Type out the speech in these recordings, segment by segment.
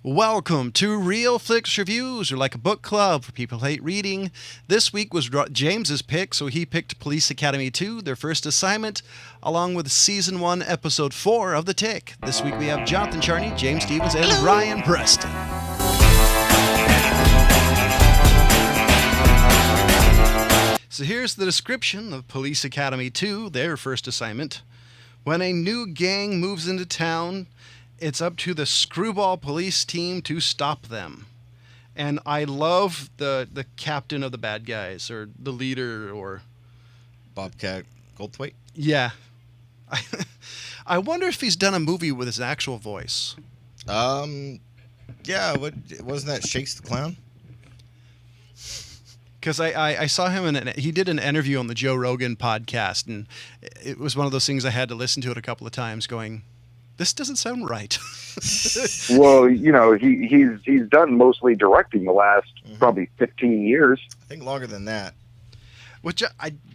Welcome to Real Flix Reviews, or like a book club for people who hate reading. This week was James's pick, so he picked Police Academy 2, their first assignment, along with Season 1, Episode 4 of The Tick. This week we have Jonathan Charney, James Stevens, and Ryan Preston. So here's the description of Police Academy 2, their first assignment. When a new gang moves into town, it's up to the screwball police team to stop them. And I love the captain of the bad guys, or the leader, or... Bobcat Goldthwait? Yeah. I wonder if he's done a movie with his actual voice. Yeah, wasn't that Shakes the Clown? Because I saw him he did an interview on the Joe Rogan podcast, and it was one of those things I had to listen to it a couple of times going, this doesn't sound right. Well, you know, he's done mostly directing the last probably 15 years. I think longer than that. Which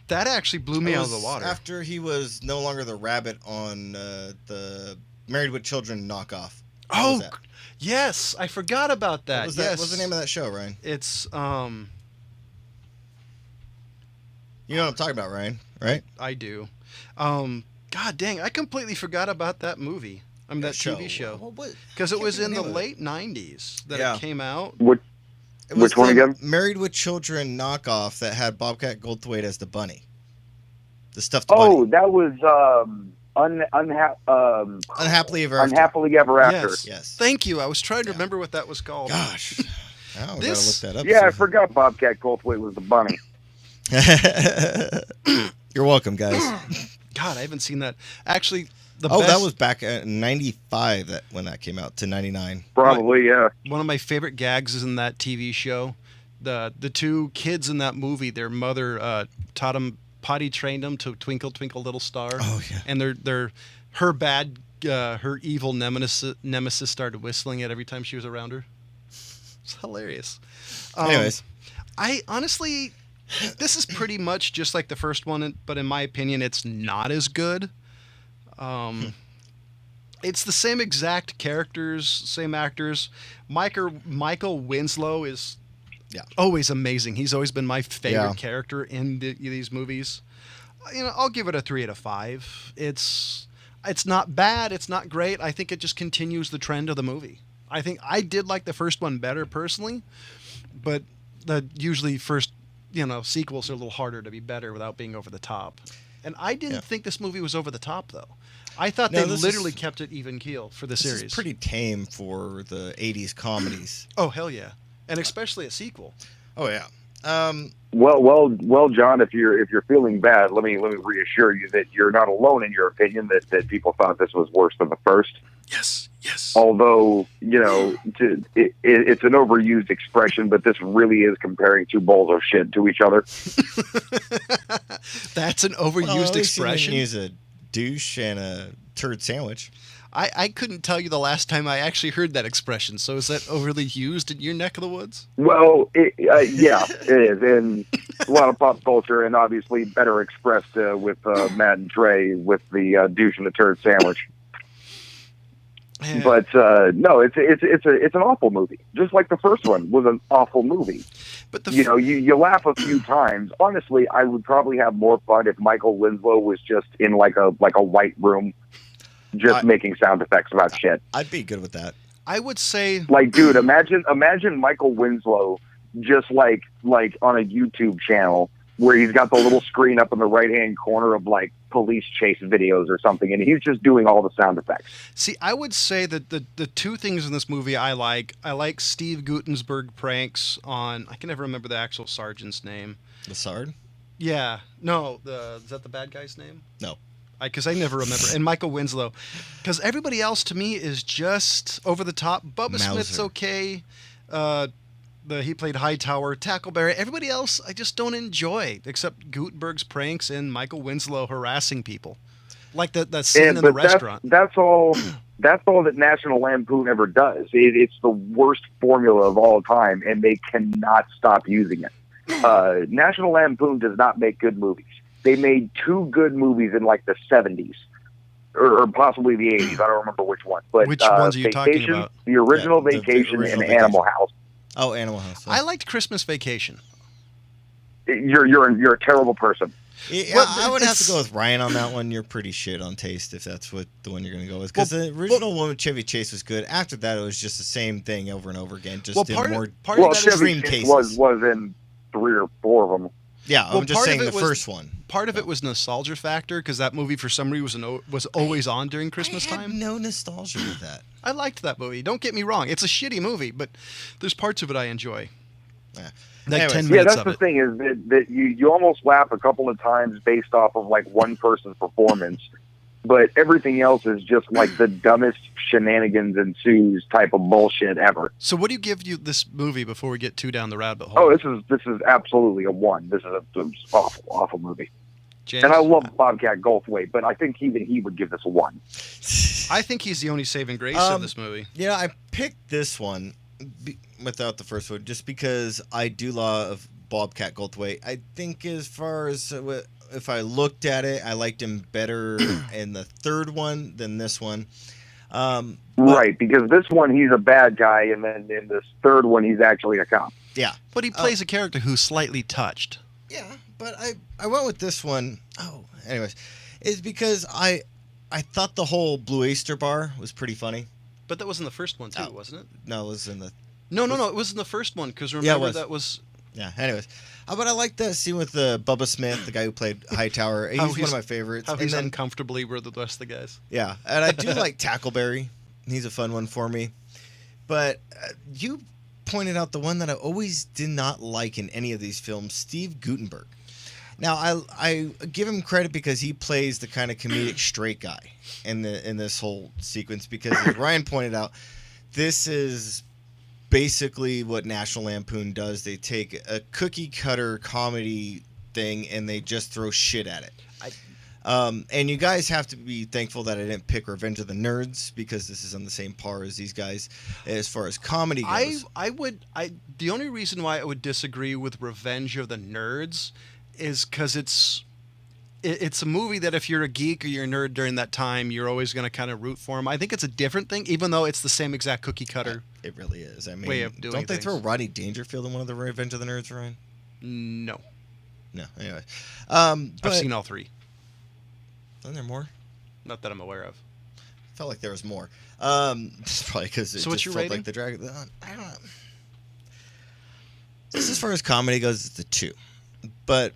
that actually blew me out of the water. After he was no longer the rabbit on the Married with Children knockoff. Oh, yes, I forgot about that. Yes. What's the name of that show, Ryan? It's You know what I'm talking about, Ryan, right? I do. God dang, I completely forgot about that movie. I mean, that TV show. Because it was in the late 90s that it came out. Which one again? Married with Children knockoff that had Bobcat Goldthwait as the bunny. The stuffed bunny. Oh, that was Unhappily Ever After. Unhappily Ever After. Yes. Thank you. I was trying to remember what that was called. Gosh. Now I gotta look that up. Yeah, I forgot Bobcat Goldthwait was the bunny. You're welcome, guys. God, I haven't seen that. Actually, that was back in 95 when that came out to 99. Probably, yeah. One of my favorite gags is in that TV show. The two kids in that movie, their mother potty trained them to Twinkle Twinkle Little Star. Oh yeah. And her evil nemesis started whistling it every time she was around her. It's hilarious. Anyways, I honestly, this is pretty much just like the first one, but in my opinion, it's not as good. It's the same exact characters, same actors. Michael Winslow is always amazing. He's always been my favorite character in these movies. You know, I'll give it a 3 out of 5. It's not bad. It's not great. I think it just continues the trend of the movie. I think I did like the first one better personally, but the usually first, sequels are a little harder to be better without being over the top. And I didn't think this movie was over the top, though. I thought they literally kept it even keel for the series. This is pretty tame for the 80s comedies. Oh, hell yeah. And especially a sequel. Oh, yeah. Well, John, if you're feeling bad, let me reassure you that you're not alone in your opinion that people thought this was worse than the first. Yes. Although, it's an overused expression, but this really is comparing two bowls of shit to each other. That's an overused expression. You use a douche and a turd sandwich. I couldn't tell you the last time I actually heard that expression. So is that overly used in your neck of the woods? Well, yeah, it is. In a lot of pop culture, and obviously better expressed with Matt and Trey with the douche and the turd sandwich. Yeah. But no, it's an awful movie. Just like the first one was an awful movie. But you laugh a few times. Honestly, I would probably have more fun if Michael Winslow was just in like a white room, just making sound effects about shit. I'd be good with that. I would say, like, dude, imagine Michael Winslow just like on a YouTube channel where he's got the little screen up in the right-hand corner of, like, police chase videos or something, and he's just doing all the sound effects. See, I would say that the two things in this movie I like Steve Guttenberg pranks on... I can never remember the actual sergeant's name. The Sard? Yeah. No, is that the bad guy's name? No. Because I never remember. And Michael Winslow. Because everybody else, to me, is just over the top. Bubba Smith's okay. He played Hightower, Tackleberry. Everybody else, I just don't enjoy, except Guttenberg's pranks and Michael Winslow harassing people, like that scene in the restaurant. That's all that National Lampoon ever does. It's the worst formula of all time, and they cannot stop using it. National Lampoon does not make good movies. They made 2 good movies in like the 70s. or possibly the 80s. I don't remember which one. But which ones are you talking Vacation, about? The original the Vacation original and Vacation. Animal House. Oh, Animal House. I liked Christmas Vacation. You're a terrible person. Yeah, Well, I would have to it's- go with Ryan on that one. You're pretty shit on taste if that's what the one you're going to go with. Because the original one with Chevy Chase was good. After that, it was just the same thing over and over again. Just in more part Well, of that is Chevy extreme Chase cases. was in 3 or 4 of them. Yeah, Well, I'm just part of saying it the was- first one. part of it was nostalgia factor because that movie for some reason was always on during Christmas I had time. no nostalgia with that. I liked that movie. Don't get me wrong; it's a shitty movie, but there's parts of it I enjoy. Yeah. Like Anyways. 10 Yeah, minutes that's of the it. thing is that you almost laugh a couple of times based off of like one person's performance, but everything else is just like the dumbest shenanigans ensues type of bullshit ever. So, what do you give you this movie before we get too down the rabbit hole? Oh, this is absolutely a 1. This is an awful movie. James? And I love Bobcat Goldthwait, but I think even he would give this a 1. I think he's the only saving grace of this movie. Yeah, I picked this one without the first one just because I do love Bobcat Goldthwait. I think as far as if I looked at it, I liked him better in the third one than this one. Right, because this one he's a bad guy, and then in this third one he's actually a cop. Yeah. But he plays a character who's slightly touched. Yeah, but I went with this one. Oh, anyways, is because I thought the whole Blue Oyster Bar was pretty funny. But that was in the first one, too, Oh. wasn't it? No, it was in the... No, it was in the first one, because Yeah, remember it was. that was... Yeah, anyways. But I like that scene with Bubba Smith, the guy who played Hightower. He's one of my favorites. How And he's then- uncomfortably with the rest of the guys. Yeah, and I do like Tackleberry. He's a fun one for me. But you pointed out the one that I always did not like in any of these films, Steve Guttenberg. Now, I give him credit because he plays the kind of comedic straight guy in this whole sequence because, as Ryan pointed out, this is basically what National Lampoon does. They take a cookie-cutter comedy thing and they just throw shit at it. And you guys have to be thankful that I didn't pick Revenge of the Nerds because this is on the same par as these guys as far as comedy goes. The only reason why I would disagree with Revenge of the Nerds is because it's a movie that if you're a geek or you're a nerd during that time, you're always going to kind of root for him. I think it's a different thing, even though it's the same exact cookie cutter. It really is. I mean, way of doing don't they things. throw Rodney Dangerfield in one of the Revenge of the Nerds, Ryan? No. No. Anyway, I've but seen all 3. isn't there more? Not that I'm aware of. Felt like there was more. It's probably because it So what's just your felt rating? like the dragon. I don't know. This, as far as comedy goes, it's a 2. But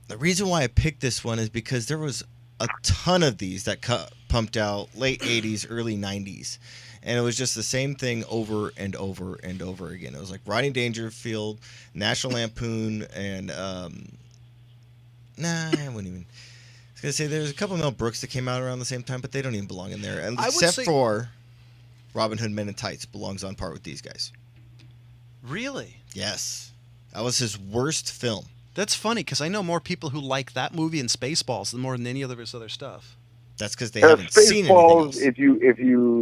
the reason why I picked this one is because there was a ton of these that pumped out late 80s, early 90s. And it was just the same thing over and over and over again. It was like Rodney Dangerfield, National Lampoon, and I wouldn't even. I was gonna say there's a couple of Mel Brooks that came out around the same time, but they don't even belong in there. And I would except say- for Robin Hood Men in Tights belongs on par with these guys. Really? Yes, that was his worst film. That's funny because I know more people who like that movie and Spaceballs than more than any of his other stuff. That's because they haven't seen anything else. Spaceballs.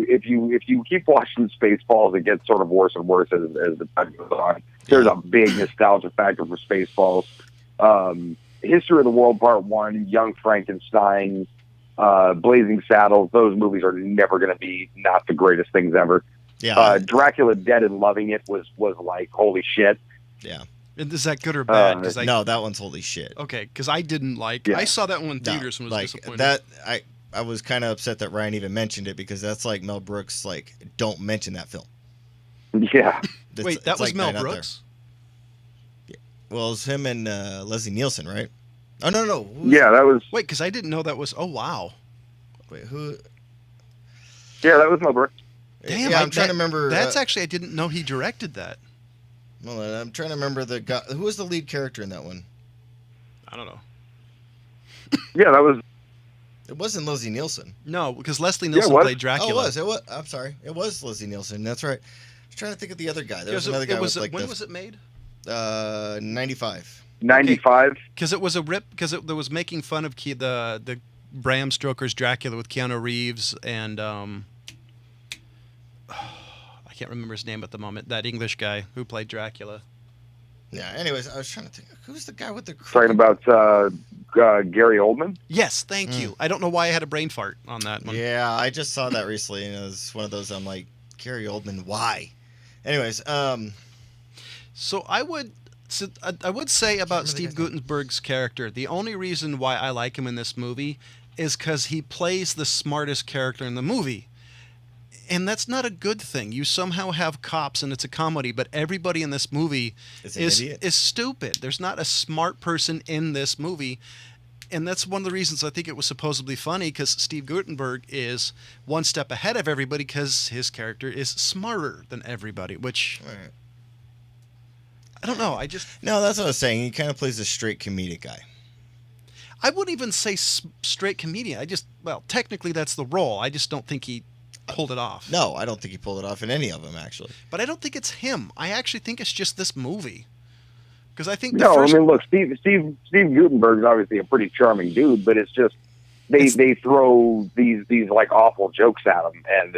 If you keep watching Spaceballs, it gets sort of worse and worse as the time goes on. There's a big nostalgia factor for Spaceballs. History of the World Part 1, Young Frankenstein, Blazing Saddles. Those movies are never going to be not the greatest things ever. Yeah, Dracula Dead and Loving It was like holy shit. yeah. And is that good or bad? 'Cause No, that one's holy shit. Okay, because I didn't like. Yeah. I saw that one in No, theaters and was like disappointed. that. I was kind of upset that Ryan even mentioned it because that's like Mel Brooks. Like, don't mention that film. Yeah. Wait, that It's was like Mel right out there. Brooks? Well, it was him and Leslie Nielsen, right? Oh no. Who was Yeah, that was. Wait, because I didn't know that was. Oh wow. Wait, who? Yeah, that was Mel Brooks. Damn, Yeah, I'm trying to remember. That's actually I didn't know he directed that. Hold on, I'm trying to remember the guy. Who was the lead character in that one? I don't know. Yeah, that was. It wasn't Leslie Nielsen. No, because Leslie Yeah, Nielsen what? played Dracula. Oh, it was. I'm sorry. It was Leslie Nielsen. That's right. I was trying to think of the other guy. There was another guy with like when was it made? 95. 95. Because it was a rip. Because it was making fun of the Bram Stoker's Dracula with Keanu Reeves and I can't remember his name at the moment. That English guy who played Dracula. Yeah. Anyways, I was trying to think. Who's the guy with the? Talking about Gary Oldman. Yes, thank you. I don't know why I had a brain fart on that one. Yeah, I just saw that recently, and it was one of those. I'm like, Gary Oldman, why? Anyways, So I would say about Steve Guttenberg's character, the only reason why I like him in this movie is because he plays the smartest character in the movie. And that's not a good thing. You somehow have cops and it's a comedy, but everybody in this movie is stupid. There's not a smart person in this movie. And that's one of the reasons I think it was supposedly funny, because Steve Guttenberg is one step ahead of everybody because his character is smarter than everybody, which... Right. I don't know. No, that's what I was saying. He kind of plays a straight comedic guy. I wouldn't even say straight comedian. Technically that's the role. I just don't think he pulled it off. No, I don't think he pulled it off in any of them, actually. But I don't think it's him. I actually think it's just this movie. Because I think I mean, look, Steve Guttenberg is obviously a pretty charming dude, but it's just they throw these like awful jokes at him, and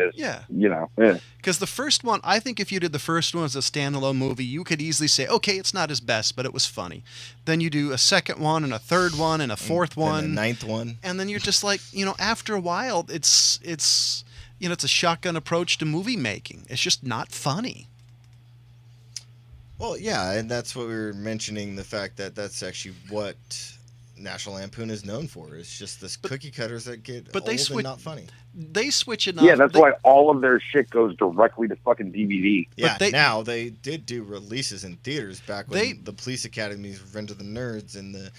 Because the first one, I think if you did the first one as a standalone movie, you could easily say, okay, it's not his best, but it was funny. Then you do a second one and a third one and a fourth one, and a ninth one, and then you're just like, after a while, it's a shotgun approach to movie making. It's just not funny. Well, yeah, and that's what we were mentioning, the fact that that's actually what National Lampoon is known for. It's just this cookie cutters that get old and not funny. They switch it up. Yeah, that's why all of their shit goes directly to fucking DVD. Yeah, now they did do releases in theaters back when the Police Academy's Revenge of the Nerds and the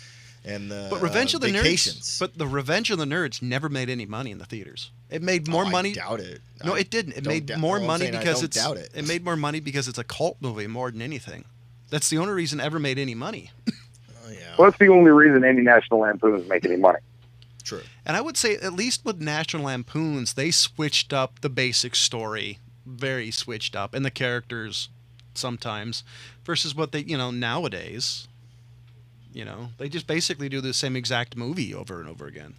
Revenge of the Vacations. Nerds. But the Revenge of the Nerds never made any money in the theaters. It made more money. I doubt it. No, it didn't. It made more money because it made more money because it's a cult movie more than anything. That's the only reason it ever made any money. Oh yeah. Well, that's the only reason any National Lampoons make any money. True. And I would say, at least with National Lampoons, they switched up the basic story, very switched up, and the characters sometimes, versus what they, nowadays, they just basically do the same exact movie over and over again.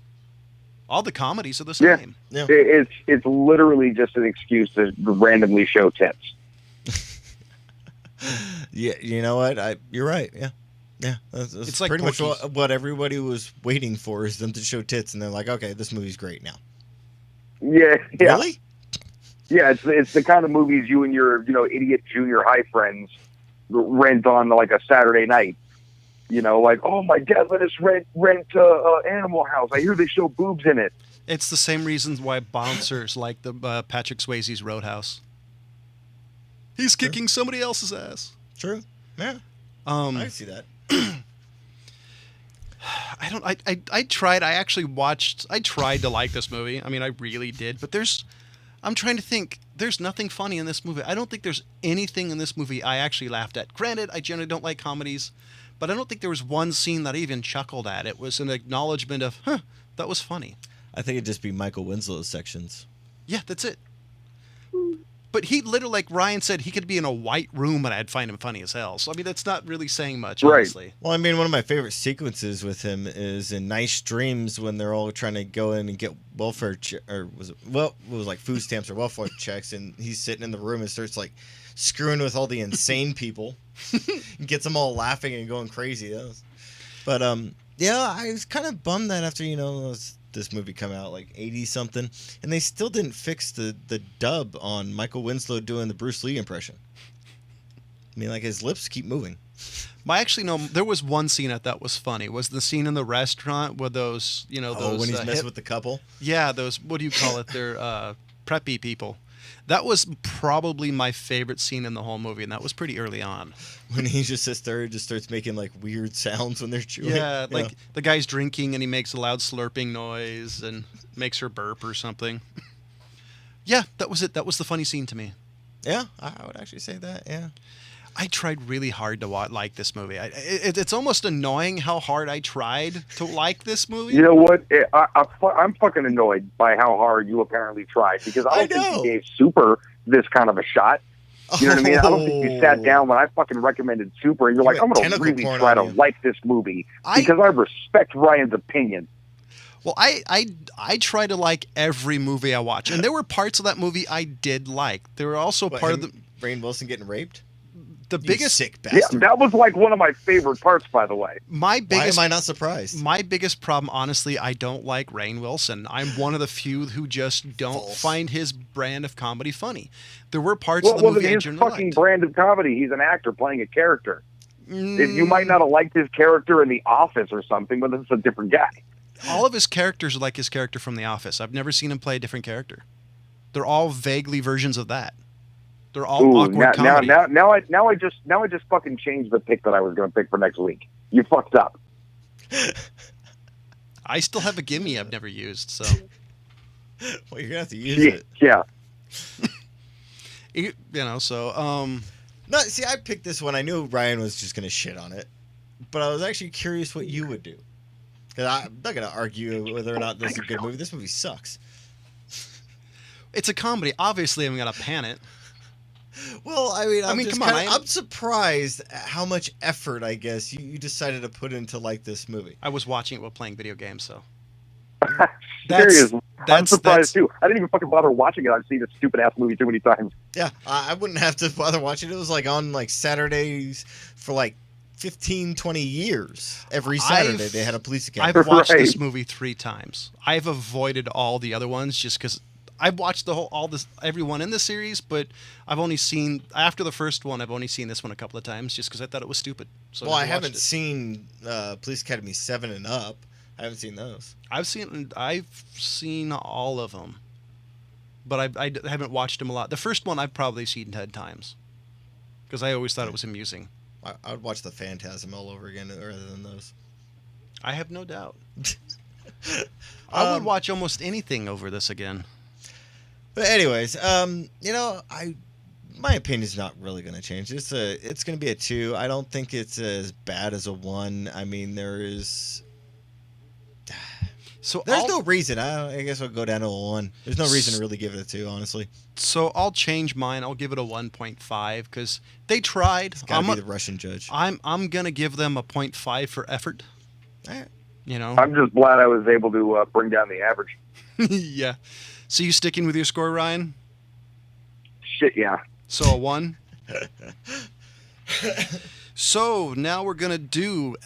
All the comedies are the same. Yeah. It's literally just an excuse to randomly show tits. Yeah, you know what? You're right. Yeah. Yeah, that's like pretty much what everybody was waiting for, is them to show tits, and they're like, okay, this movie's great now. Yeah. Really? Yeah, it's the kind of movies you and your idiot junior high friends rent on like a Saturday night. Like, oh, my dad let us rent Animal House. I hear they show boobs in it. It's the same reasons why bouncers like the Patrick Swayze's Roadhouse. He's kicking somebody else's ass. True. Yeah. I see that. I tried. I tried to like this movie. I mean, I really did. But I'm trying to think. There's nothing funny in this movie. I don't think there's anything in this movie I actually laughed at. Granted, I generally don't like comedies, but I don't think there was one scene that I even chuckled at. It was an acknowledgement of, that was funny. I think it'd just be Michael Winslow's sections. Yeah, that's it. But he literally, like Ryan said, he could be in a white room and I'd find him funny as hell. So, I mean, that's not really saying much, honestly. Well, I mean, one of my favorite sequences with him is in Nice Dreams, when they're all trying to go in and get welfare food stamps or welfare checks, and he's sitting in the room and starts like screwing with all the insane people, and gets them all laughing and going crazy. But yeah, I was kind of bummed that after this movie come out like 80 something, and they still didn't fix the dub on Michael Winslow doing the Bruce Lee impression. I mean, like, his lips keep moving. Actually, no, there was one scene I thought was funny. Was the scene in the restaurant with those, those... when he's messing with the couple? Yeah, those, what do you call it? They're preppy people. That was probably my favorite scene in the whole movie, and that was pretty early on. When he just sits there and just starts making, like, weird sounds when they're chewing. Yeah, like the guy's drinking and he makes a loud slurping noise and makes her burp or something. Yeah, that was it. That was the funny scene to me. Yeah, I would actually say that, yeah. I tried really hard to like this movie. It's almost annoying how hard I tried to like this movie. You know what? I'm fucking annoyed by how hard you apparently tried, because I don't think you gave Super this kind of a shot. You know what I mean? I don't think you sat down when I fucking recommended Super and you're like, I'm going to really try to like this movie because I respect Ryan's opinion. Well, I try to like every movie I watch, and there were parts of that movie I did like. There were also part of the Rainn Wilson getting raped. The You biggest sick Yeah, bastard. that was like one of my favorite parts, by the way. my Why biggest am I not surprised? my biggest problem, honestly, I don't like Rainn Wilson. I'm one of the few who just don't False. find his brand of comedy funny. There were parts Well, of it the wasn't movie I his generally fucking liked. brand of comedy. He's an actor playing a character. You might Mm, not have liked his character in The Office or something, but this is a different guy. all of his characters are like his character from The Office. I've never seen him play a different character. They're all vaguely versions of that. They're all Ooh, awkward comedy. now I just fucking changed the pick that I was going to pick for next week. You fucked up. I still have a gimme I've never used, so Well, you're gonna have to use it. Yeah. you know. So No, see, I picked this one. I knew Ryan was just gonna shit on it, but I was actually curious what you would do. Because I'm not gonna argue whether or not this is a good movie. This movie sucks. it's a comedy. Obviously, I'm gonna pan it. Well, I mean, come on, I'm surprised at how much effort, I guess, you decided to put into like this movie. I was watching it while playing video games, so Serious. I'm that's- surprised too. I didn't even fucking bother watching it. I've seen this stupid ass movie too many times. Yeah, I wouldn't have to bother watching it. It was like on like Saturdays for like 15, 20 years. Every Saturday they had a police academy. I've watched this Right. movie 3 times. I've avoided all the other ones just because I've watched everyone in the series, but I've only seen after the first one. I've only seen this one a couple of times just because I thought it was stupid. So Well, I never watched haven't it. seen Police Academy 7 and up. I haven't seen those. I've seen all of them, but I haven't watched them a lot. The first one I've probably seen 10 times because I always thought it was amusing. I would watch The Phantasm all over again rather than those. I have no doubt. I would watch almost anything over this again. But anyways, my opinion's not really going to change. It's going to be a 2. I don't think it's as bad as a 1. I mean, there's no reason. I guess I'll go down to a 1. There's no reason to really give it a 2, honestly. So I'll change mine. I'll give it a 1.5 because they tried. Gotta be the Russian judge. I'm gonna give them a 0.5 for effort. All right. You know. I'm just glad I was able to bring down the average. Yeah. So you sticking with your score, Ryan? Shit, yeah. So a 1. So now we're gonna do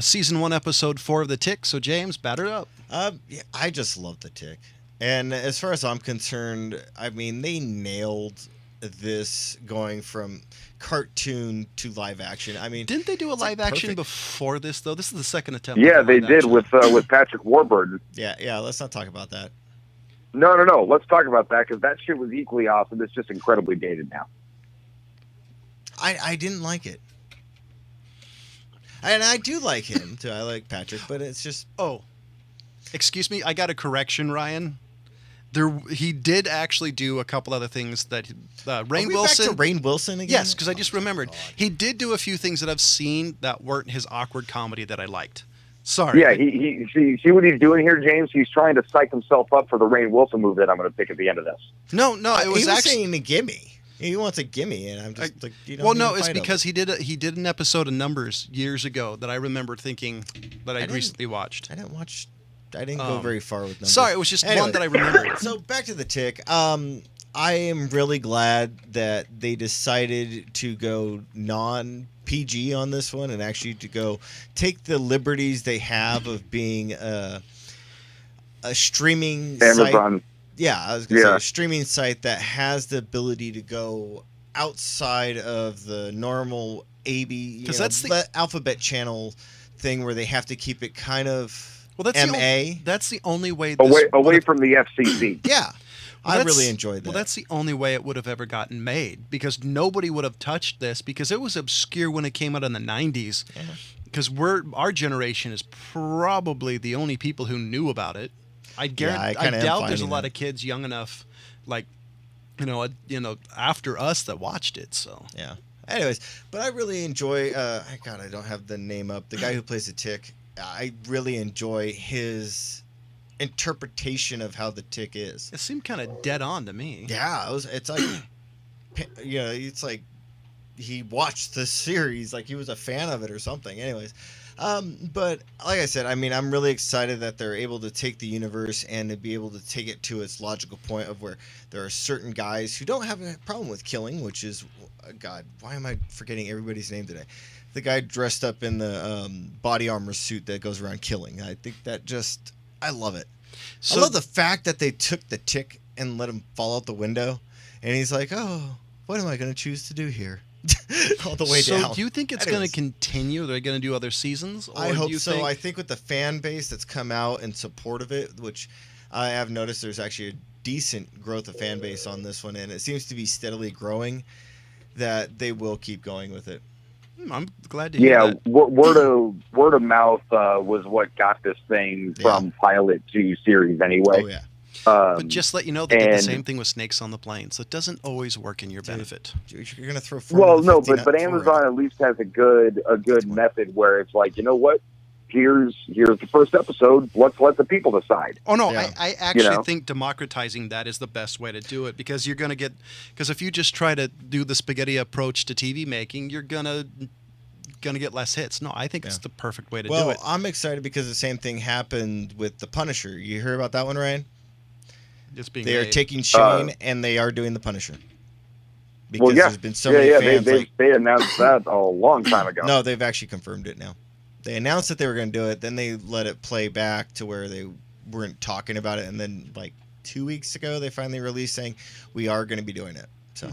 season 1, episode 4 of The Tick. So James, batter it up. Yeah, I just love The Tick. And as far as I'm concerned, I mean, they nailed this going from cartoon to live action. I mean, Didn't they do a it's like live action perfect. before this though? This is the second attempt. Yeah, at they live did action. with Patrick Warburton. Yeah, let's not talk about that. No. Let's talk about that because that shit was equally awesome. It's just incredibly dated now. I didn't like it. And I do like him, too. I like Patrick, but it's just... Oh, excuse me. I got a correction, Ryan. He did actually do a couple other things that Rainn Wilson. Back to Rainn Wilson again? Yes, because I just remembered God. he did do a few things that I've seen that weren't his awkward comedy that I liked. Sorry. Yeah, he see what he's doing here, James. He's trying to psych himself up for the Rainn Wilson movie that I'm going to pick at the end of this. No, it He was was actually. saying a gimme. He wants a gimme, and I'm just like, you don't Well, need no, to it's fight him. because he did an episode of Numbers years ago that I remember thinking that I'd didn't- recently watched. I didn't go very far with numbers. Sorry, it was just Anyway. one that I remembered. So back to The Tick. I am really glad that they decided to go non-PG on this one and actually to go take the liberties they have of being a streaming site. Amazon. Yeah, I was going to say Yeah. a streaming site that has the ability to go outside of the normal AB, 'Cause that's the- alphabet channel thing where they have to keep it kind of Well, MA. that's the only way. This Away would've- from the FCC. Yeah. Well, I that's- really enjoyed that. Well, that's the only way it would have ever gotten made because nobody would have touched this because it was obscure when it came out in the 90s. Yeah. Because our generation is probably the only people who knew about it. I kinda am doubt there's a finding lot that. of kids young enough, like, after us that watched it. So Yeah. Anyways, but I really enjoy. God, I don't have the name up. The guy who plays the Tick. I really enjoy his interpretation of how the Tick is. it seemed kind of dead on to me. Yeah, it's like, it's like, he watched the series, like he was a fan of it or something. Anyways, but like I said, I mean, I'm really excited that they're able to take the universe and to be able to take it to its logical point of where there are certain guys who don't have a problem with killing, which is, God, why am I forgetting everybody's name today? The guy dressed up in the body armor suit that goes around killing. I think that just, I love it. So, I love the fact that they took the tick and let him fall out the window, and he's like, "Oh, what am I going to choose to do here?" All the way down. So do you think it's going to continue? Are they going to do other seasons? Or I hope so. Think... I think with the fan base that's come out in support of it, which I have noticed there's actually a decent growth of fan base on this one, and it seems to be steadily growing, that they will keep going with it. I'm glad to hear that. Word of mouth was what got this thing from pilot to series anyway. Oh, yeah. But just let you know, they did the same thing with Snakes on the Plane, so it doesn't always work in your benefit. You're going to throw. But Amazon at least has a good method where it's like, you know what? Here's the first episode. Let's let the people decide. Oh no, yeah. I actually think democratizing that is the best way to do it, because you're gonna get, because if you just try to do the spaghetti approach to TV making, you're gonna get less hits. No, I think it's the perfect way to do it. Well, I'm excited because the same thing happened with The Punisher. You heard about that one, Ryan? They are taking Shane and they are doing The Punisher. Because there's been so many fans. They announced that a long time ago. No, they've actually confirmed it now. They announced that they were going to do it, then they let it play back to where they weren't talking about it, and then like 2 weeks ago they finally released saying we are going to be doing it. So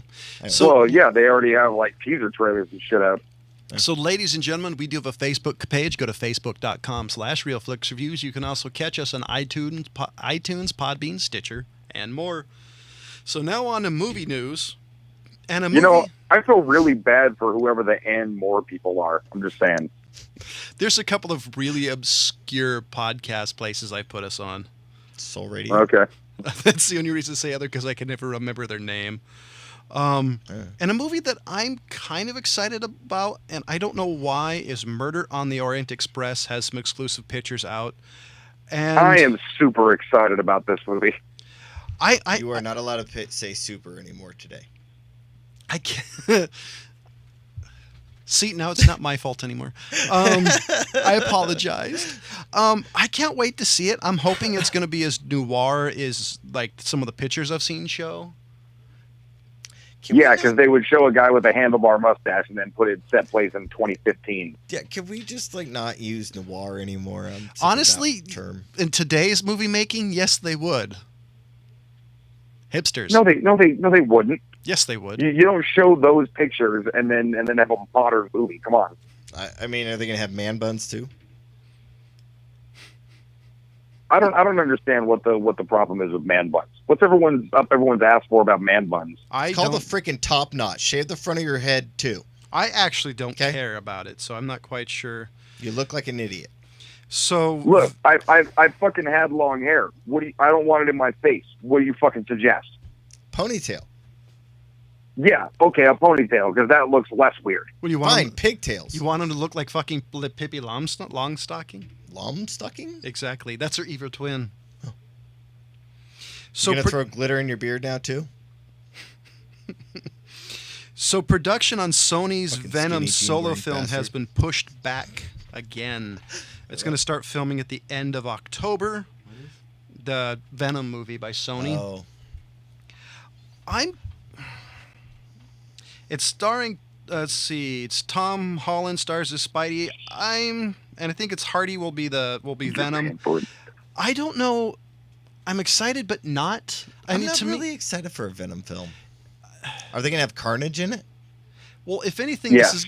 they already have like teaser trailers and shit out. So, ladies and gentlemen, we do have a Facebook page. Go to facebook.com/RealFlixReviews. You can also catch us on iTunes, Podbean, Stitcher, and more. So now on to movie news. And a movie... You know, I feel really bad for whoever the and more people are. I'm just saying. There's a couple of really obscure podcast places I put us on. Soul Radio. Okay. That's the only reason to say other, because I can never remember their name. And a movie that I'm kind of excited about, and I don't know why, is Murder on the Orient Express. Has some exclusive pictures out. And I am super excited about this movie. You are not allowed to say super anymore today. I can't. See, now it's not my fault anymore. I apologize. I can't wait to see it. I'm hoping it's going to be as noir as like some of the pictures I've seen show. Because they would show a guy with a handlebar mustache and then put it set place in 2015. Yeah, can we just like not use noir anymore? Honestly, in today's movie making, yes, they would. Hipsters. No, they wouldn't. Yes, they would. You don't show those pictures and then have a modern movie. Come on. I mean, are they going to have man buns too? I don't understand what the problem is with man buns. What's everyone's ass for about man buns? Call the freaking top knot. Shave the front of your head too. I actually don't care about it, so I'm not quite sure. You look like an idiot. So look, I fucking had long hair. I don't want it in my face. What do you fucking suggest? Ponytail. Yeah, okay, a ponytail, because that looks less weird. What do you want? Fine, pigtails. You want him to look like fucking Pippi Longstocking? Longstocking? Exactly. That's her evil twin. Oh. So you're going to throw glitter in your beard now, too? So production on Sony's Fucking Venom solo film bastard. has been pushed back again. It's going to start filming at the end of October. The Venom movie by Sony. Oh. It's starring, let's see, it's Tom Holland stars as Spidey. And I think it's Hardy will be Venom. I don't know. I'm excited, but not. I'm not really excited for a Venom film. Are they going to have Carnage in it? Well, if anything, this is.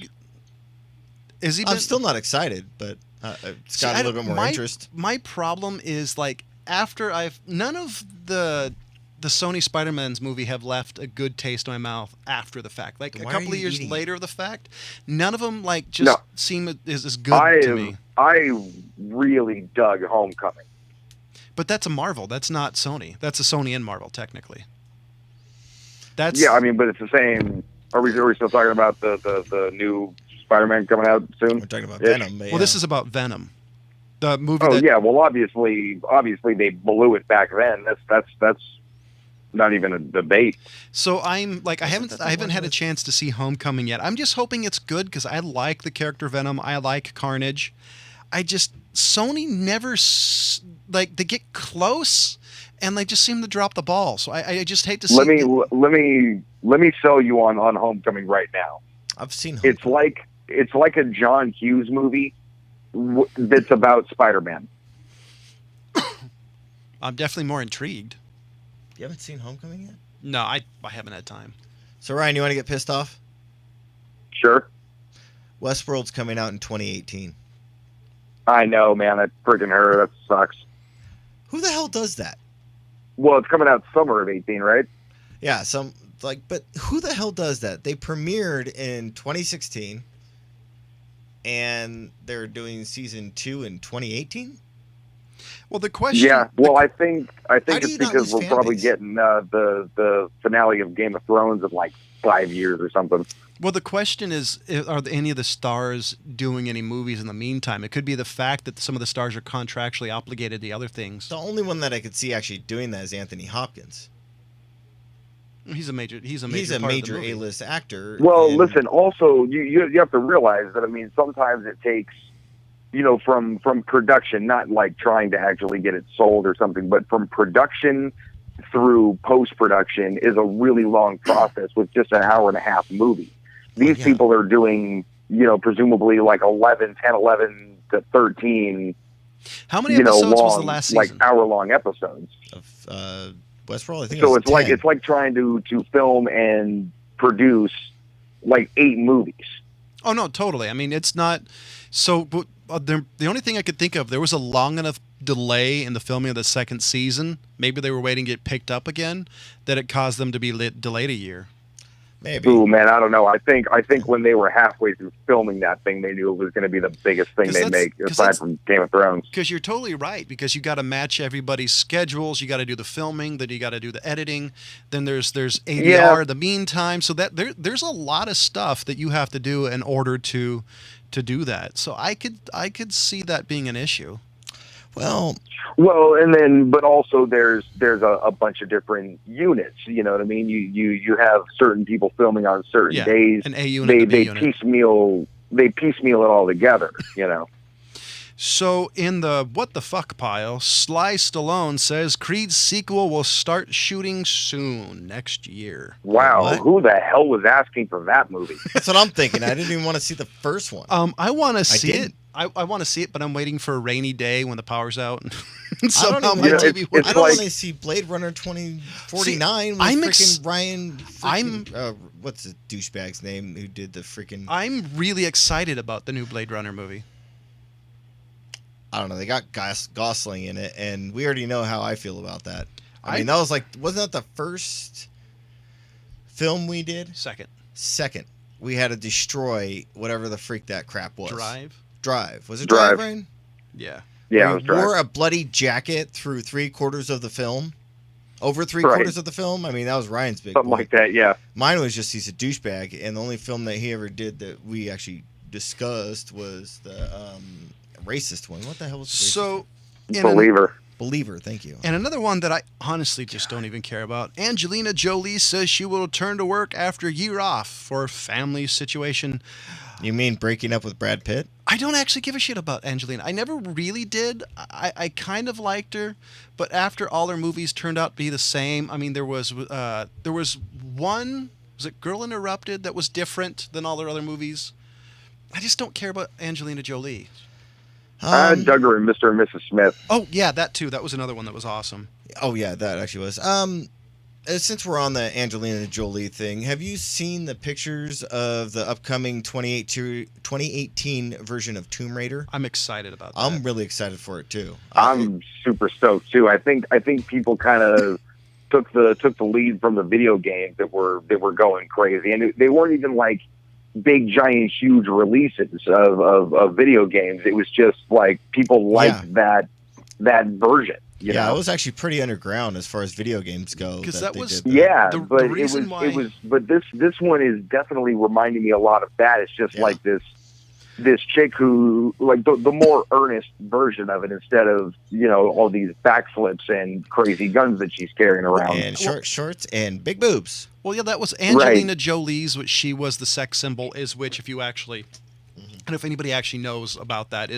I'm still not excited, but it's got a little bit more interest. My problem is like none of the Sony Spider-Man's movie have left a good taste in my mouth after the fact. Like a couple of years later of the fact, none of them seem as good to me. I really dug Homecoming. But that's a Marvel. That's not Sony. That's a Sony and Marvel, technically. But it's the same. Are we still talking about the new Spider-Man coming out soon? We're talking about Venom. Well, this is about Venom. The movie. Well, obviously they blew it back then. That's not even a debate. So I'm like, I haven't had a chance to see Homecoming yet. I'm just hoping it's good because I like the character Venom. I like Carnage. Sony never like they get close and they just seem to drop the ball. So I just hate to see. Let me sell you on Homecoming right now. I've seen Homecoming. It's like a John Hughes movie that's about Spider-Man. I'm definitely more intrigued. You haven't seen Homecoming yet? No, I haven't had time. So Ryan, you want to get pissed off? Sure. Westworld's coming out in 2018. I know, man. I freaking heard. That sucks. Who the hell does that? Well, it's coming out summer of 18, right? Yeah, but who the hell does that? They premiered in 2016, and they're doing season 2 in 2018. Well, the question. Yeah. Well, I think it's because we're probably getting the finale of Game of Thrones in like 5 years or something. Well, the question is, are any of the stars doing any movies in the meantime? It could be the fact that some of the stars are contractually obligated to other things. The only one that I could see actually doing that is Anthony Hopkins. He's a major A-list actor. Well, listen. Also, you have to realize that. I mean, sometimes it takes, from production, not like trying to actually get it sold or something, but from production through post-production is a really long process with just an hour and a half movie. These people are doing, presumably like 11 to 13. How many episodes was the last season? Like hour-long episodes of Westworld. I think so. It's like trying to film and produce like 8 movies. Oh no, totally. I mean, it's not. So the only thing I could think of, there was a long enough delay in the filming of the second season. Maybe they were waiting to get picked up again, that it caused them to be delayed a year. Maybe. Ooh, man, I don't know. I think when they were halfway through filming that thing, they knew it was going to be the biggest thing they make, aside from Game of Thrones. Because you're totally right. Because you got to match everybody's schedules. You got to do the filming. Then you got to do the editing. Then there's ADR. The meantime, so that there's a lot of stuff that you have to do in order to do that. So I could see that being an issue. Well, and then, but also there's a bunch of different units. You know what I mean? You have certain people filming on certain days. An A unit, they unit. piecemeal it all together. So in the what the fuck pile, Sly Stallone says Creed's sequel will start shooting soon, next year. Wow, what? Who the hell was asking for that movie? That's what I'm thinking. I didn't even want to see the first one. I want to see it. I want to see it, but I'm waiting for a rainy day when the power's out. I don't want to see Blade Runner 2049 with freaking Ryan. What's the douchebag's name who did the freaking? I'm really excited about the new Blade Runner movie. I don't know. They got Gosling in it, and we already know how I feel about that. I mean, that was wasn't that the first film we did? Second. We had to destroy whatever the freak that crap was. Drive. Was it Drive, Ryan? Yeah. Yeah, it was Drive. Wore a bloody jacket through 3/4 of the film. Over 3/4 of the film. I mean, that was Ryan's big something like that. Yeah. Mine was just he's a douchebag, and the only film that he ever did that we actually discussed was the racist one. What the hell was the racist one? Believer, thank you. And another one that I honestly just don't even care about. Angelina Jolie says she will return to work after a year off for a family situation. You mean breaking up with Brad Pitt? I don't actually give a shit about Angelina. I never really did. I kind of liked her, but after all her movies turned out to be the same. I mean, there was one, was it Girl Interrupted, that was different than all her other movies. I just don't care about Angelina Jolie. I dug her in Mr. and Mrs. Smith. Oh, yeah, that too. That was another one that was awesome. Oh, yeah, that actually was. Since we're on the Angelina Jolie thing, have you seen the pictures of the upcoming 2018 version of Tomb Raider? I'm excited about that. I'm really excited for it, too. I'm super stoked, too. I think people kind of took the lead from the video games that were going crazy. And they weren't even like big, giant, huge releases of video games. It was just like people liked that version. You know? It was actually pretty underground as far as video games go. Because that was but this one is definitely reminding me a lot of that. It's just like this this chick who, like, the more earnest version of it, instead of, all these backflips and crazy guns that she's carrying around. And short shorts and big boobs. Well, yeah, that was Angelina Jolie's, which she was the sex symbol, which if you actually, and if anybody actually knows about that,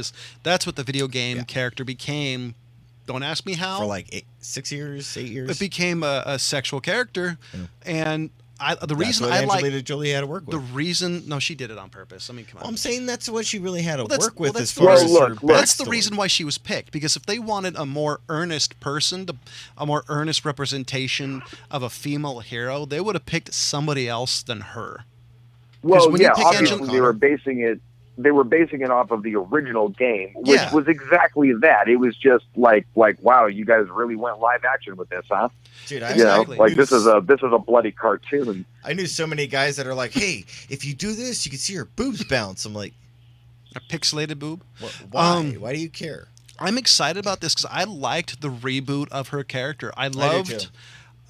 that's what the video game character became. Don't ask me how. For like 6 years, 8 years. It became a sexual character, and the reason that's what I Angelina Jolie had to work with. No, she did it on purpose. I mean, come on. Well, I'm saying that's what she really had to work with. That's the reason why she was picked. Because if they wanted a more earnest person, a more earnest representation of a female hero, they would have picked somebody else than her. Well, yeah, obviously they were basing it off of the original game, which was exactly that. It was just like, wow, you guys really went live action with this, huh? Dude, this is a bloody cartoon. I knew so many guys that are like, hey, if you do this, you can see her boobs bounce. I'm like, a pixelated boob? Why? Why do you care? I'm excited about this because I liked the reboot of her character. I loved.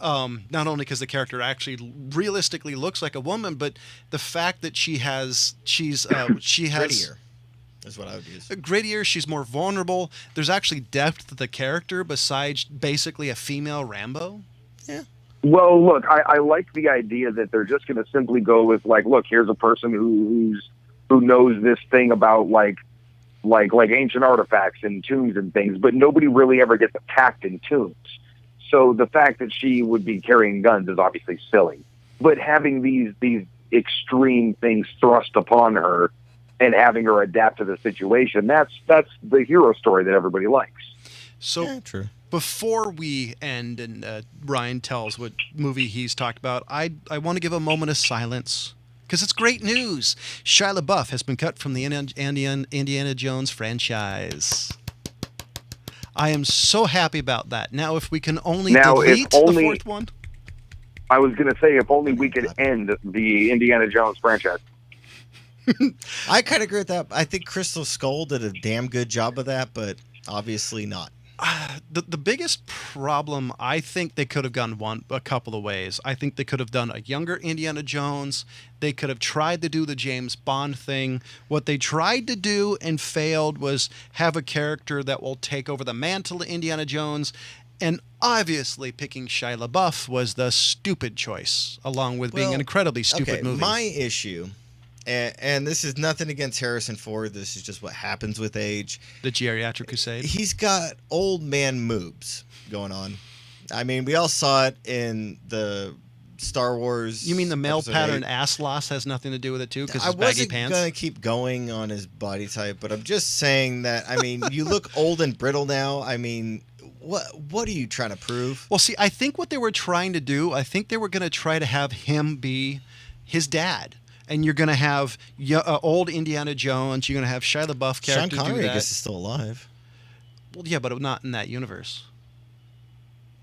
Not only because the character actually realistically looks like a woman, but the fact that she has grittier is what I would use. Grittier. She's more vulnerable. There's actually depth to the character besides basically a female Rambo. Yeah. Well, look, I like the idea that they're just going to simply go with, like, look, here's a person who knows this thing about like ancient artifacts and tombs and things, but nobody really ever gets attacked in tombs. So the fact that she would be carrying guns is obviously silly. But having these extreme things thrust upon her and having her adapt to the situation, that's the hero story that everybody likes. So true. Before we end and Ryan tells what movie he's talked about, I want to give a moment of silence because it's great news. Shia LaBeouf has been cut from the Indiana Jones franchise. I am so happy about that. Now, if we can only delete the fourth one. I was going to say, if only we could end the Indiana Jones franchise. I kind of agree with that. I think Crystal Skull did a damn good job of that, but obviously not. The biggest problem, I think they could have gone a couple of ways. I think they could have done a younger Indiana Jones. They could have tried to do the James Bond thing. What they tried to do and failed was have a character that will take over the mantle of Indiana Jones. And obviously picking Shia LaBeouf was the stupid choice, along with being an incredibly stupid movie. My issue, and this is nothing against Harrison Ford, this is just what happens with age. The geriatric crusade. He's got old man moves going on. I mean, we all saw it in the Star Wars. You mean the male pattern ass loss has nothing to do with it too? Because his baggy pants. I wasn't going to keep going on his body type, but I'm just saying that, I mean, you look old and brittle now. I mean, what are you trying to prove? Well, see, I think what they were trying to do, I think they were going to try to have him be his dad. And you're going to have old Indiana Jones. You're going to have Shia LaBeouf character do that. Sean Connery, I guess, is still alive. Well, yeah, but not in that universe.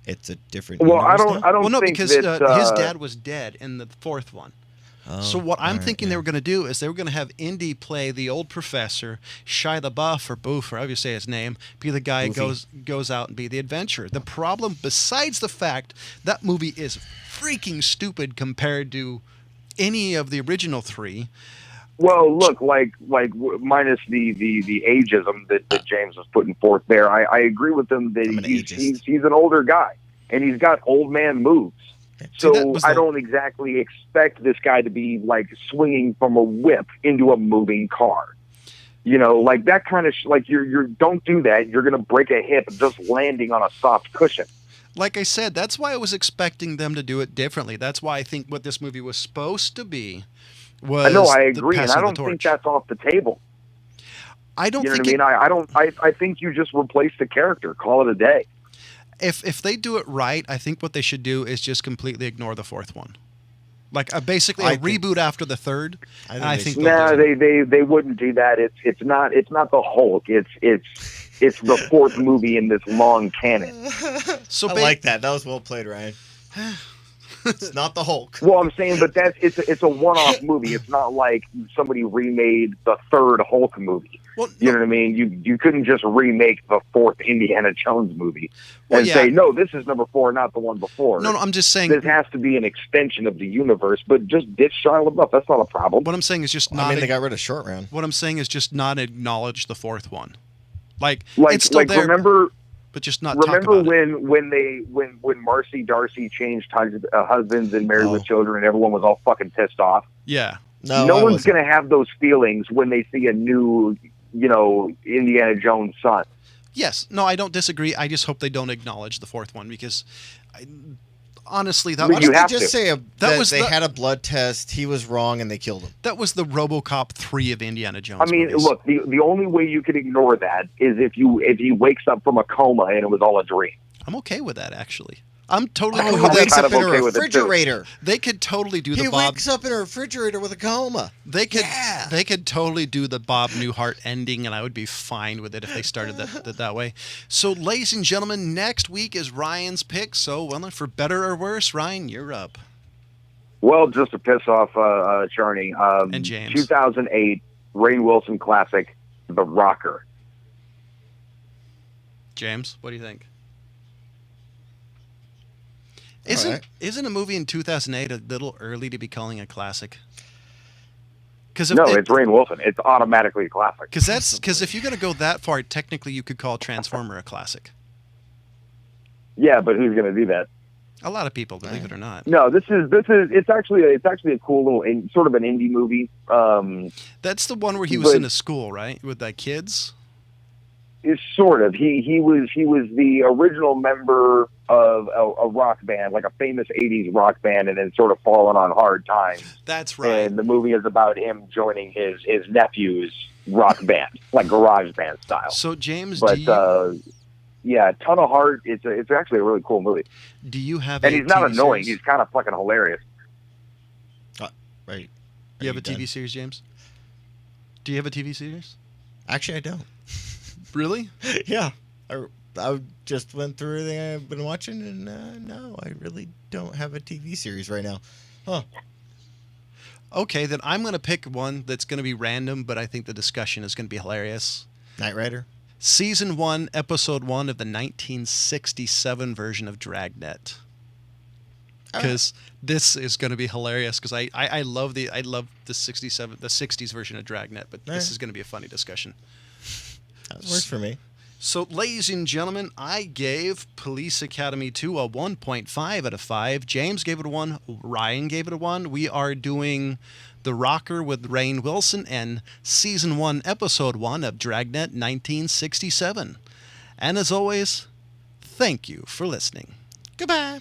It's a different. Well, universe I don't. Well, no, think because that, his dad was dead in the fourth one. Oh, so what I'm thinking they were going to do is they were going to have Indy play the old professor, Shia LaBeouf or Boof, or however you say his name, be the guy who goes out and be the adventurer. The problem, besides the fact that movie is freaking stupid compared to any of the original three. Well, look, like minus the ageism that James was putting forth there, I agree with him that he's an older guy and he's got old man moves. So I don't exactly expect this guy to be like swinging from a whip into a moving car. You know, like that kind of you don't do that. You're going to break a hip just landing on a soft cushion. Like I said, that's why I was expecting them to do it differently. That's why I think what this movie was supposed to be was. No, I agree, and I don't think that's off the table. I don't. You know what I mean? I think you just replace the character, call it a day. If they do it right, I think what they should do is just completely ignore the fourth one, like basically a reboot after the third. I think they wouldn't do that. It's not the Hulk. It's the fourth movie in this long canon. So I like that. That was well played, Ryan. It's not the Hulk. Well, I'm saying, but it's a one-off movie. It's not like somebody remade the third Hulk movie. Well, you know what I mean? You couldn't just remake the fourth Indiana Jones movie and say, no, this is number 4, not the one before. No, I'm just saying this has to be an extension of the universe. But just ditch Shia LaBeouf. That's not a problem. What I'm saying is just not. I mean, they got rid of Short Round. What I'm saying is just not acknowledge the fourth one. Like it's still there. Remember. But just not. Remember when Marcy Darcy changed husbands and married with children, and everyone was all fucking pissed off. Yeah. No one's going to have those feelings when they see a new, Indiana Jones son. Yes. No, I don't disagree. I just hope they don't acknowledge the fourth one because, honestly, that was. You have just to say they had a blood test. He was wrong, and they killed him. That was the RoboCop 3 of Indiana Jones. I mean, movies. look, the only way you could ignore that is if he wakes up from a coma and it was all a dream. I'm okay with that, actually. I'm totally Oh, cool he with wakes that. up in a okay with it, too. refrigerator. They could totally do the He Bob. wakes up in a refrigerator with a coma. They could totally do the Bob Newhart ending, and I would be fine with it if they started that way. So, ladies and gentlemen, next week is Ryan's pick. So, well, for better or worse, Ryan, you're up. Well, just to piss off Charney, And James. 2008 Rainn Wilson classic, The Rocker. James, what do you think? Right. Isn't a movie in 2008 a little early to be calling a classic? It's Rainn Wilson. It's automatically a classic. Because if you're going to go that far, technically you could call Transformer a classic. Yeah, but who's going to do that? A lot of people, believe it or not. No, it's actually a cool little sort of an indie movie. That's the one where he was in a school, right, with the kids. It's sort of. He was the original member of a rock band, like a famous '80s rock band, and then sort of fallen on hard times. That's right. And the movie is about him joining his nephew's rock band, like garage band style. So James, yeah, ton of heart. It's actually a really cool movie. Do you have? And he's not TV annoying. series? He's kind of fucking hilarious. Right. You have a TV series, James? Do you have a TV series? Actually, I don't. Really? Yeah. I just went through everything I've been watching, and no, I really don't have a TV series right now. Huh. Okay, then I'm going to pick one that's going to be random, but I think the discussion is going to be hilarious. Knight Rider? Season 1, Episode 1 of the 1967 version of Dragnet. Because this is going to be hilarious, because I love the 60s version of Dragnet, but this is going to be a funny discussion. That works for me. So, ladies and gentlemen, I gave Police Academy 2 a 1.5 out of 5. James gave it a 1. Ryan gave it a 1. We are doing The Rocker with Rainn Wilson and Season 1, Episode 1 of Dragnet 1967. And as always, thank you for listening. Goodbye.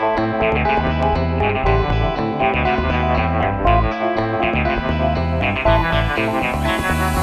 Thank you.